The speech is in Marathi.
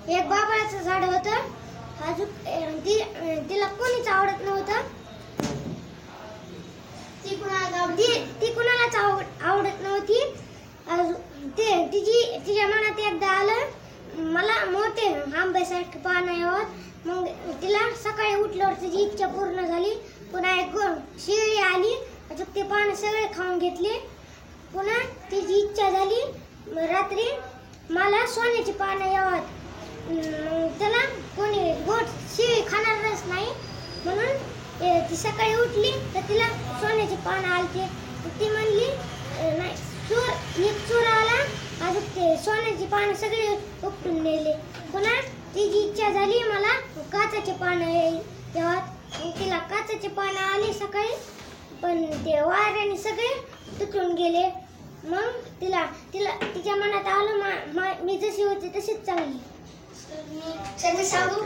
एक बाबळाचं झाड होतं. तिला कोणीच आवडत नव्हतं. ती कुणालाच आवडत नव्हती. तिच्या मनात एकदा आलं मला मोठे आंब्यासारखे पानं यावं. मग तिला सकाळी उठल्यावर तिची इच्छा पूर्ण झाली. पुन्हा एक शेळी आली, ते पानं सगळे खाऊन घेतले. पुन्हा तिची इच्छा झाली रात्री मला सोन्याची पानं यावं. त्याला कोणी गोड शेळी खाणारच नाही म्हणून ती सकाळी उठली तर तिला सोन्याची पानं आलते. ती म्हणली नाही, एक चोर आला, अजून ते सोन्याची पानं सगळे उपटून नेले. पुन्हा तिची इच्छा झाली मला काचाचे पानं यावं. तिला काचाचे पानं आले सकाळी, पण ते वाऱ्याने सगळे तुटून गेले. मग तिच्या मनात आलं मी जशी होती तशीच चांगली. सांगू